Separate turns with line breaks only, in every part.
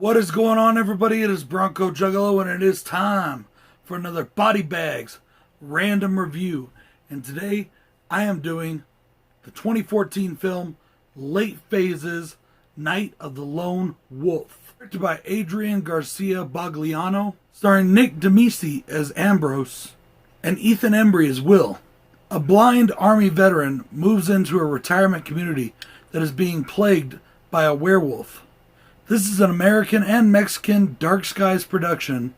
What is going on, everybody? It is BroncoJuggalo, and it is time for another Body Bags random review. And today, I am doing the 2014 film Late Phases: Night of the Lone Wolf, directed by Adrian Garcia Bagliano, starring Nick Demisi as Ambrose and Ethan Embry as Will. A blind army veteran moves into a retirement community that is being plagued by a werewolf. This is an American and Mexican dark skies production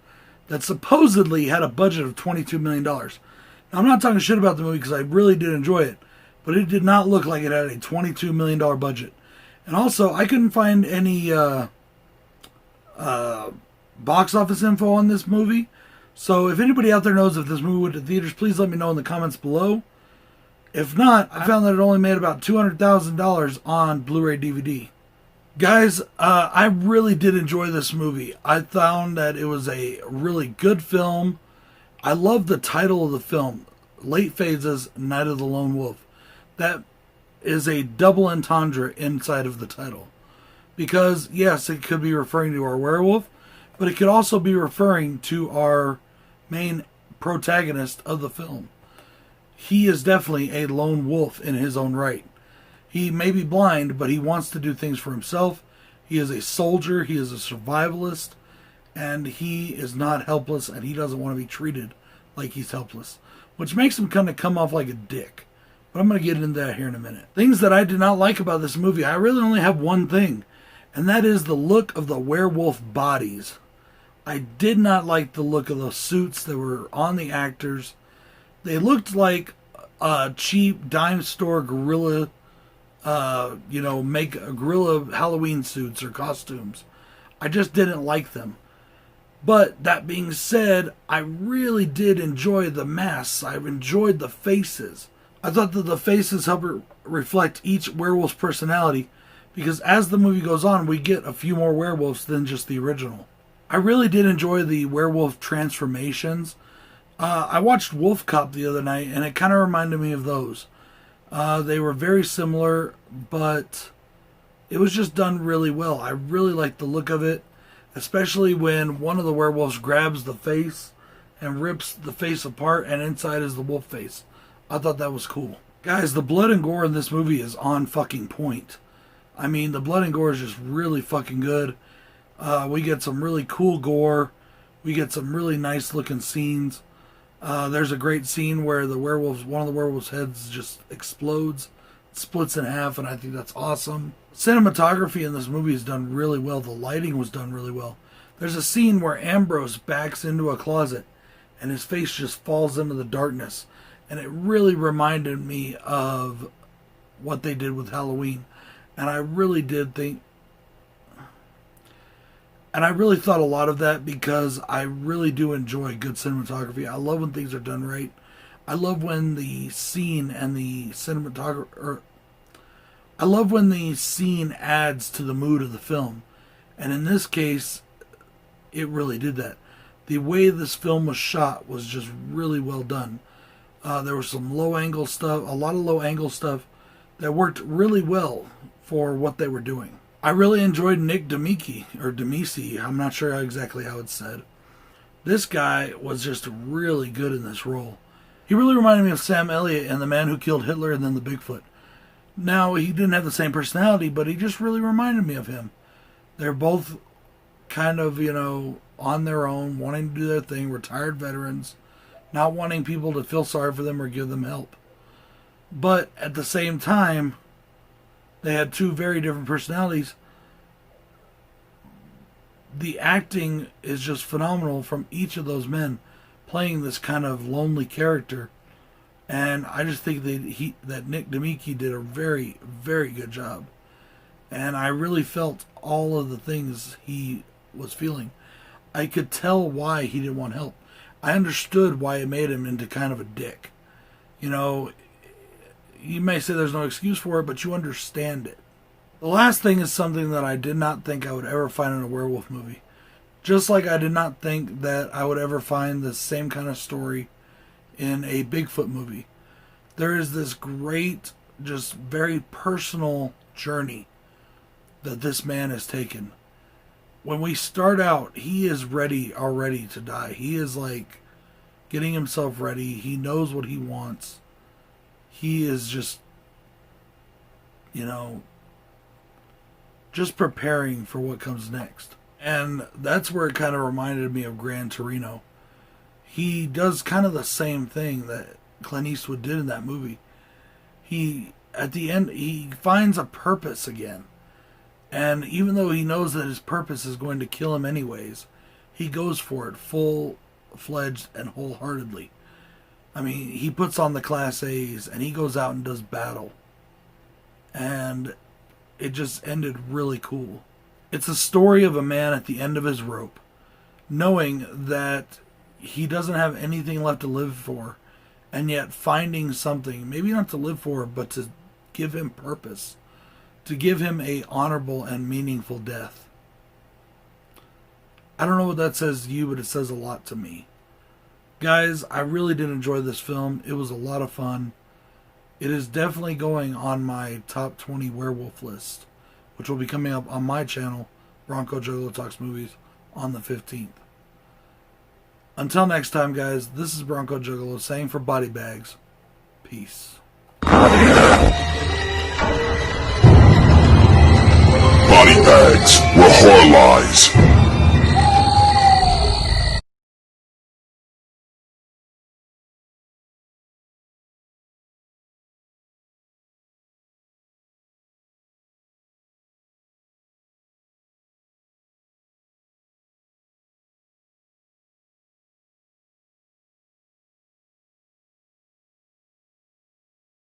that supposedly had a budget of $22 million. Now, I'm not talking shit about the movie because I really did enjoy it, but it did not look like it had a $22 million budget. And also, I couldn't find any box office info on this movie. So if anybody out there knows if this movie went to theaters, please let me know in the comments below. If not, I found that it only made about $200,000 on Blu-ray DVD. Guys, I really did enjoy this movie. I found that it was a really good film. I love the title of the film, Late Phases: Night of the Lone Wolf. That is a double entendre inside of the title. Because, yes, it could be referring to our werewolf, but it could also be referring to our main protagonist of the film. He is definitely a lone wolf in his own right. He may be blind, but he wants to do things for himself. He is a soldier, he is a survivalist, and he is not helpless, and he doesn't want to be treated like he's helpless, which makes him kind of come off like a dick. But I'm going to get into that here in a minute. Things that I did not like about this movie, I really only have one thing, and that is the look of the werewolf bodies. I did not like the look of the suits that were on the actors. They looked like cheap dime store gorilla, make a gorilla Halloween suits or costumes. I just didn't like them. But that being said, I really did enjoy the masks. I enjoyed the faces. I thought that the faces help reflect each werewolf's personality, because as the movie goes on, we get a few more werewolves than just the original. I really did enjoy the Werewolf Transformations. I watched Wolf Cop the other night, and it kind of reminded me of those. They were very similar, but it was just done really well. I really liked the look of it, especially when one of the werewolves grabs the face and rips the face apart, and inside is the wolf face. I thought that was cool. Guys, the blood and gore in this movie is on fucking point. I mean, the blood and gore is just really fucking good. We get some really cool gore. We get some really nice looking scenes. There's a great scene where one of the werewolves' heads just explodes, splits in half, and I think that's awesome. Cinematography in this movie is done really well. The lighting was done really well. There's a scene where Ambrose backs into a closet, and his face just falls into the darkness, and it really reminded me of what they did with Halloween, and I really did think... And I really thought a lot of that because I really do enjoy good cinematography. I love when things are done right. I love when the scene and the cinematography... I love when the scene adds to the mood of the film. And in this case, it really did that. The way this film was shot was just really well done. There was some low-angle stuff, a lot of low-angle stuff that worked really well for what they were doing. I really enjoyed Nick Demisi. I'm not sure exactly how it's said. This guy was just really good in this role. He really reminded me of Sam Elliott and The Man Who Killed Hitler and Then the Bigfoot. Now, he didn't have the same personality, but he just really reminded me of him. They're both kind of, on their own, wanting to do their thing, retired veterans, not wanting people to feel sorry for them or give them help. But at the same time, they had two very different personalities. The acting is just phenomenal from each of those men playing this kind of lonely character. And I just think that Nick Demisi did a very, very good job. And I really felt all of the things he was feeling. I could tell why he didn't want help. I understood why it made him into kind of a dick. You may say there's no excuse for it, but you understand it. The last thing is something that I did not think I would ever find in a werewolf movie. Just like I did not think that I would ever find the same kind of story in a Bigfoot movie. There is this great, just very personal journey that this man has taken. when we start out, he is ready already to die. He is like getting himself ready. He knows what he wants. He is just, you know, just preparing for what comes next. And that's where it kind of reminded me of Gran Torino. He does kind of the same thing that Clint Eastwood did in that movie. At the end, he finds a purpose again. And even though he knows that his purpose is going to kill him anyways, he goes for it full-fledged and wholeheartedly. I mean, he puts on the Class A's and he goes out and does battle. And it just ended really cool. It's a story of a man at the end of his rope, knowing that he doesn't have anything left to live for, and yet finding something, maybe not to live for, but to give him purpose, to give him a honorable and meaningful death. I don't know what that says to you, but it says a lot to me. Guys, I really did enjoy this film. It was a lot of fun. It is definitely going on my top 20 werewolf list, which will be coming up on my channel, BroncoJuggalo Talks Movies, on the 15th. Until next time, guys, this is BroncoJuggalo saying for body bags, peace.
Body bags were horror lies.